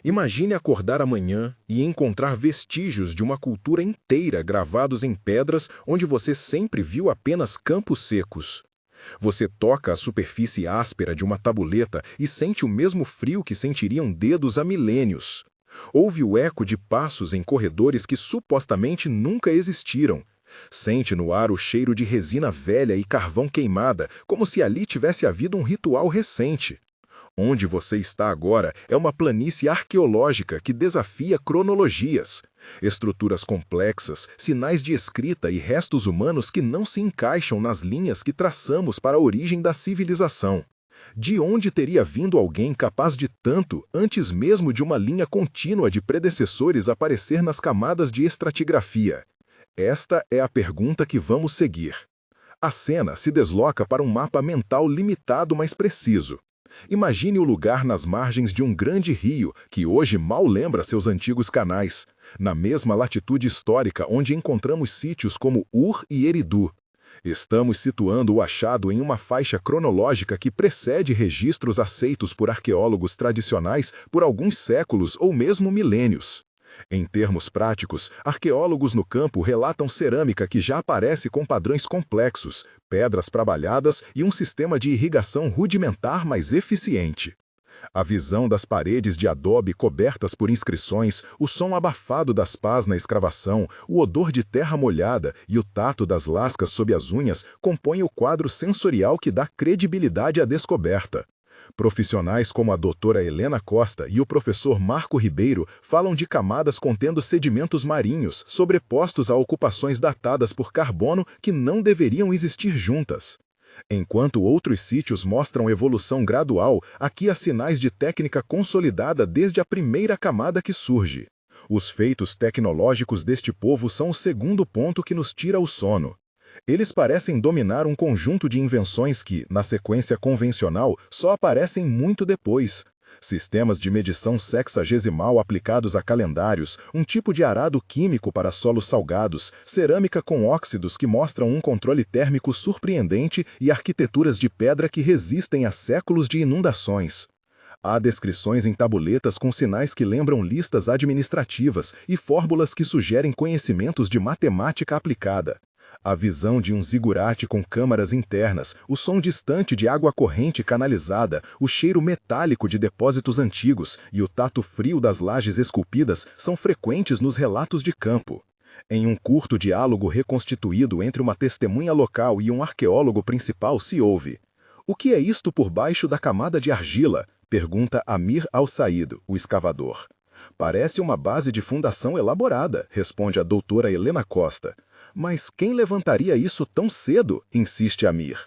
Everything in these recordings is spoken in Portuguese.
Imagine acordar amanhã e encontrar vestígios de uma cultura inteira gravados em pedras onde você sempre viu apenas campos secos. Você toca a superfície áspera de uma tabuleta e sente o mesmo frio que sentiriam dedos há milênios. Ouve o eco de passos em corredores que supostamente nunca existiram. Sente no ar o cheiro de resina velha e carvão queimada, como se ali tivesse havido um ritual recente. Onde você está agora é uma planície arqueológica que desafia cronologias. Estruturas complexas, sinais de escrita e restos humanos que não se encaixam nas linhas que traçamos para a origem da civilização. De onde teria vindo alguém capaz de tanto antes mesmo de uma linha contínua de predecessores aparecer nas camadas de estratigrafia? Esta é a pergunta que vamos seguir. A cena se desloca para um mapa mental limitado, mas preciso. Imagine o lugar nas margens de um grande rio, que hoje mal lembra seus antigos canais, na mesma latitude histórica onde encontramos sítios como Ur e Eridu. Estamos situando o achado em uma faixa cronológica que precede registros aceitos por arqueólogos tradicionais por alguns séculos ou mesmo milênios. Em termos práticos, arqueólogos no campo relatam cerâmica que já aparece com padrões complexos, pedras trabalhadas e um sistema de irrigação rudimentar mais eficiente. A visão das paredes de adobe cobertas por inscrições, o som abafado das pás na escavação, o odor de terra molhada e o tato das lascas sob as unhas compõem o quadro sensorial que dá credibilidade à descoberta. Profissionais como a doutora Helena Costa e o professor Marco Ribeiro falam de camadas contendo sedimentos marinhos, sobrepostos a ocupações datadas por carbono que não deveriam existir juntas. Enquanto outros sítios mostram evolução gradual, aqui há sinais de técnica consolidada desde a primeira camada que surge. Os feitos tecnológicos deste povo são o segundo ponto que nos tira o sono. Eles parecem dominar um conjunto de invenções que, na sequência convencional, só aparecem muito depois. Sistemas de medição sexagesimal aplicados a calendários, um tipo de arado químico para solos salgados, cerâmica com óxidos que mostram um controle térmico surpreendente e arquiteturas de pedra que resistem a séculos de inundações. Há descrições em tabuletas com sinais que lembram listas administrativas e fórmulas que sugerem conhecimentos de matemática aplicada. A visão de um zigurate com câmaras internas, o som distante de água corrente canalizada, o cheiro metálico de depósitos antigos e o tato frio das lajes esculpidas são frequentes nos relatos de campo. Em um curto diálogo reconstituído entre uma testemunha local e um arqueólogo principal se ouve: "O que é isto por baixo da camada de argila?", pergunta Amir Al-Said, o escavador. "Parece uma base de fundação elaborada", responde a doutora Helena Costa. "Mas quem levantaria isso tão cedo?", insiste Amir.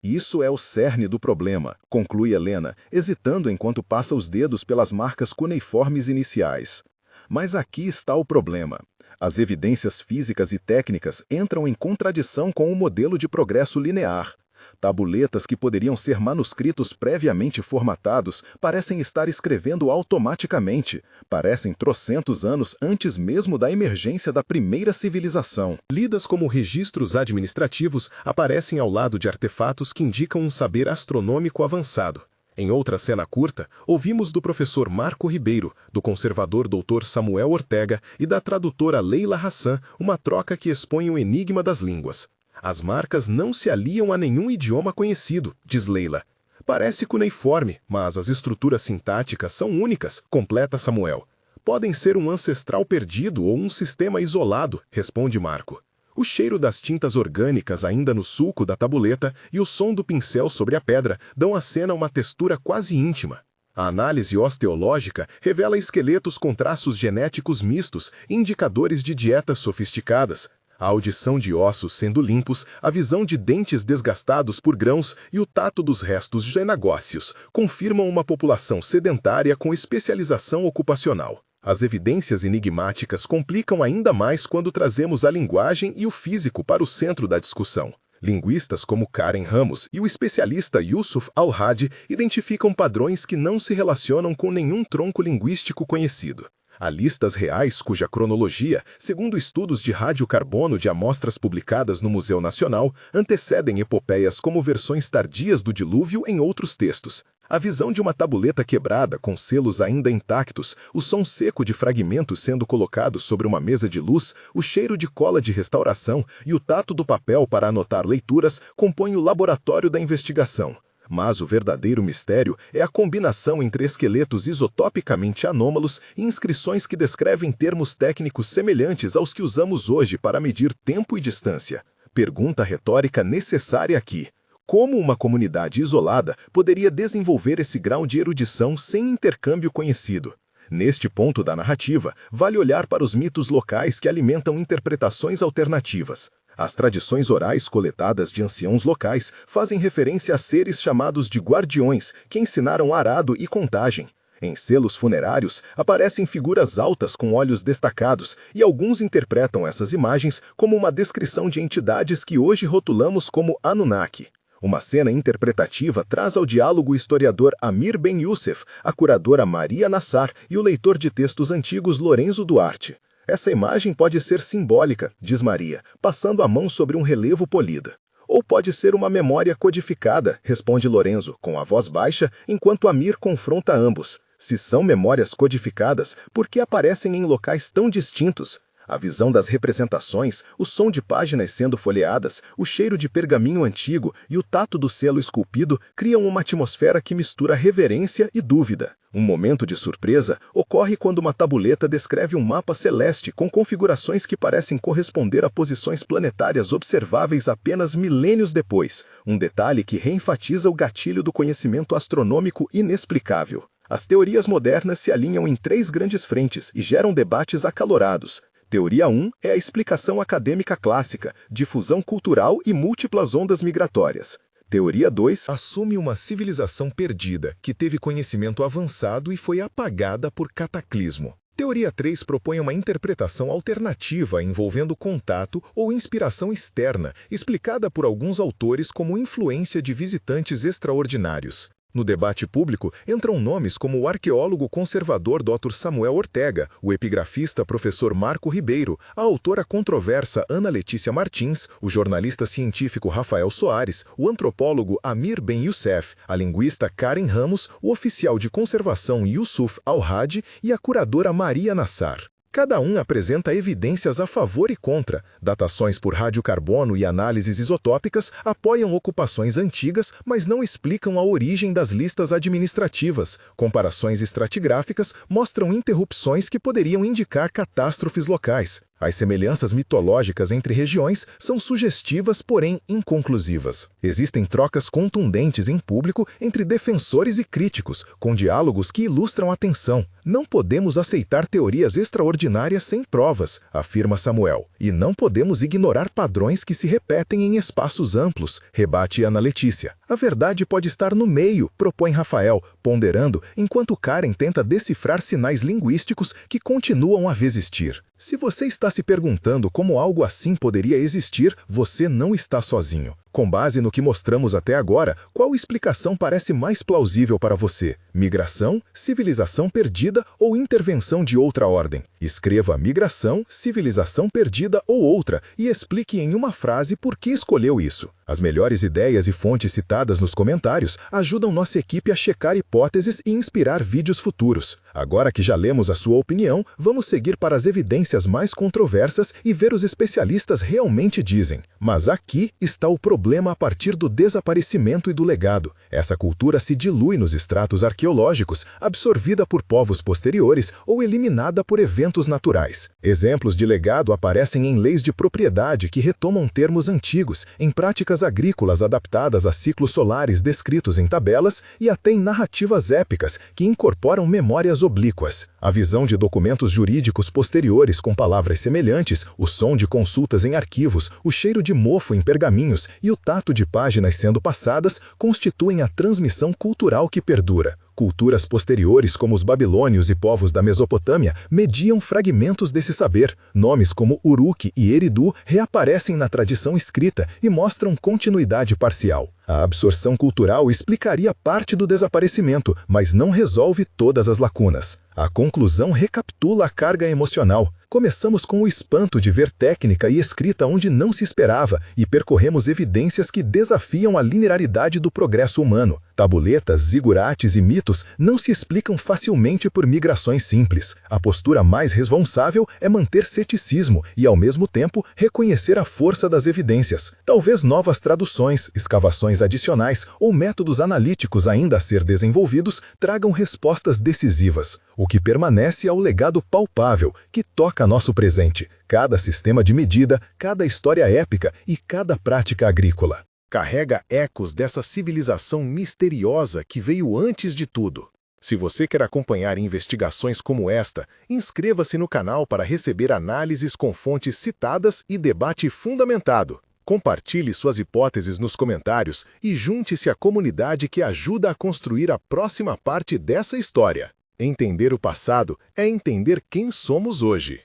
"Isso é o cerne do problema", conclui Helena, hesitando enquanto passa os dedos pelas marcas cuneiformes iniciais. Mas aqui está o problema. As evidências físicas e técnicas entram em contradição com o modelo de progresso linear. Tabuletas que poderiam ser manuscritos previamente formatados parecem estar escrevendo automaticamente, parecem trocentos anos antes mesmo da emergência da primeira civilização. Lidas como registros administrativos, aparecem ao lado de artefatos que indicam um saber astronômico avançado. Em outra cena curta, ouvimos do professor Marco Ribeiro, do conservador Dr. Samuel Ortega e da tradutora Leila Hassan uma troca que expõe o enigma das línguas. "As marcas não se aliam a nenhum idioma conhecido", diz Leila. "Parece cuneiforme, mas as estruturas sintáticas são únicas", completa Samuel. "Podem ser um ancestral perdido ou um sistema isolado", responde Marco. O cheiro das tintas orgânicas ainda no sulco da tabuleta e o som do pincel sobre a pedra dão à cena uma textura quase íntima. A análise osteológica revela esqueletos com traços genéticos mistos, indicadores de dietas sofisticadas. A audição de ossos sendo limpos, a visão de dentes desgastados por grãos e o tato dos restos genagócios confirmam uma população sedentária com especialização ocupacional. As evidências enigmáticas complicam ainda mais quando trazemos a linguagem e o físico para o centro da discussão. Linguistas como Karen Ramos e o especialista Yusuf Al-Hadi identificam padrões que não se relacionam com nenhum tronco linguístico conhecido. Há listas reais cuja cronologia, segundo estudos de radiocarbono de amostras publicadas no Museu Nacional, antecedem epopeias como versões tardias do dilúvio em outros textos. A visão de uma tabuleta quebrada com selos ainda intactos, o som seco de fragmentos sendo colocados sobre uma mesa de luz, o cheiro de cola de restauração e o tato do papel para anotar leituras compõem o laboratório da investigação. Mas o verdadeiro mistério é a combinação entre esqueletos isotopicamente anômalos e inscrições que descrevem termos técnicos semelhantes aos que usamos hoje para medir tempo e distância. Pergunta retórica necessária aqui. Como uma comunidade isolada poderia desenvolver esse grau de erudição sem intercâmbio conhecido? Neste ponto da narrativa, vale olhar para os mitos locais que alimentam interpretações alternativas. As tradições orais coletadas de anciãos locais fazem referência a seres chamados de guardiões, que ensinaram arado e contagem. Em selos funerários, aparecem figuras altas com olhos destacados, e alguns interpretam essas imagens como uma descrição de entidades que hoje rotulamos como Anunnaki. Uma cena interpretativa traz ao diálogo o historiador Amir Ben Youssef, a curadora Maria Nassar e o leitor de textos antigos Lorenzo Duarte. Essa imagem pode ser simbólica, diz Maria, passando a mão sobre um relevo polida. Ou pode ser uma memória codificada, responde Lorenzo, com a voz baixa, enquanto Amir confronta ambos. Se são memórias codificadas, por que aparecem em locais tão distintos? A visão das representações, o som de páginas sendo folheadas, o cheiro de pergaminho antigo e o tato do selo esculpido criam uma atmosfera que mistura reverência e dúvida. Um momento de surpresa ocorre quando uma tabuleta descreve um mapa celeste com configurações que parecem corresponder a posições planetárias observáveis apenas milênios depois, um detalhe que reenfatiza o gatilho do conhecimento astronômico inexplicável. As teorias modernas se alinham em 3 grandes frentes e geram debates acalorados. Teoria 1 é a explicação acadêmica clássica, difusão cultural e múltiplas ondas migratórias. Teoria 2 assume uma civilização perdida, que teve conhecimento avançado e foi apagada por cataclismo. Teoria 3 propõe uma interpretação alternativa envolvendo contato ou inspiração externa, explicada por alguns autores como influência de visitantes extraordinários. No debate público, entram nomes como o arqueólogo conservador Dr. Samuel Ortega, o epigrafista professor Marco Ribeiro, a autora controversa Ana Letícia Martins, o jornalista científico Rafael Soares, o antropólogo Amir Ben Youssef, a linguista Karen Ramos, o oficial de conservação Yusuf Al-Hadi e a curadora Maria Nassar. Cada um apresenta evidências a favor e contra. Datações por radiocarbono e análises isotópicas apoiam ocupações antigas, mas não explicam a origem das listas administrativas. Comparações estratigráficas mostram interrupções que poderiam indicar catástrofes locais. As semelhanças mitológicas entre regiões são sugestivas, porém inconclusivas. Existem trocas contundentes em público entre defensores e críticos, com diálogos que ilustram a tensão. Não podemos aceitar teorias extraordinárias sem provas, afirma Samuel, e não podemos ignorar padrões que se repetem em espaços amplos, rebate Ana Letícia. A verdade pode estar no meio, propõe Rafael, ponderando, enquanto Karen tenta decifrar sinais linguísticos que continuam a existir. Se você está se perguntando como algo assim poderia existir, você não está sozinho. Com base no que mostramos até agora, qual explicação parece mais plausível para você? Migração, civilização perdida ou intervenção de outra ordem? Escreva migração, civilização perdida ou outra e explique em uma frase por que escolheu isso. As melhores ideias e fontes citadas nos comentários ajudam nossa equipe a checar hipóteses e inspirar vídeos futuros. Agora que já lemos a sua opinião, vamos seguir para as evidências mais controversas e ver os especialistas realmente dizem. Mas aqui está o problema a partir do desaparecimento e do legado. Essa cultura se dilui nos estratos arqueológicos, absorvida por povos posteriores ou eliminada por eventos naturais. Exemplos de legado aparecem em leis de propriedade que retomam termos antigos, em práticas agrícolas adaptadas a ciclos solares descritos em tabelas e até em narrativas épicas que incorporam memórias oblíquas. A visão de documentos jurídicos posteriores com palavras semelhantes, o som de consultas em arquivos, o cheiro de mofo em pergaminhos e o tato de páginas sendo passadas constituem a transmissão cultural que perdura. Culturas posteriores, como os babilônios e povos da Mesopotâmia, mediam fragmentos desse saber. Nomes como Uruk e Eridu reaparecem na tradição escrita e mostram continuidade parcial. A absorção cultural explicaria parte do desaparecimento, mas não resolve todas as lacunas. A conclusão recapitula a carga emocional. Começamos com o espanto de ver técnica e escrita onde não se esperava e percorremos evidências que desafiam a linearidade do progresso humano. Tabuletas, zigurates e mitos não se explicam facilmente por migrações simples. A postura mais responsável é manter ceticismo e, ao mesmo tempo, reconhecer a força das evidências. Talvez novas traduções, escavações adicionais ou métodos analíticos ainda a ser desenvolvidos tragam respostas decisivas. O que permanece é o legado palpável, que toca nosso presente, cada sistema de medida, cada história épica e cada prática agrícola. Carrega ecos dessa civilização misteriosa que veio antes de tudo. Se você quer acompanhar investigações como esta, inscreva-se no canal para receber análises com fontes citadas e debate fundamentado. Compartilhe suas hipóteses nos comentários e junte-se à comunidade que ajuda a construir a próxima parte dessa história. Entender o passado é entender quem somos hoje.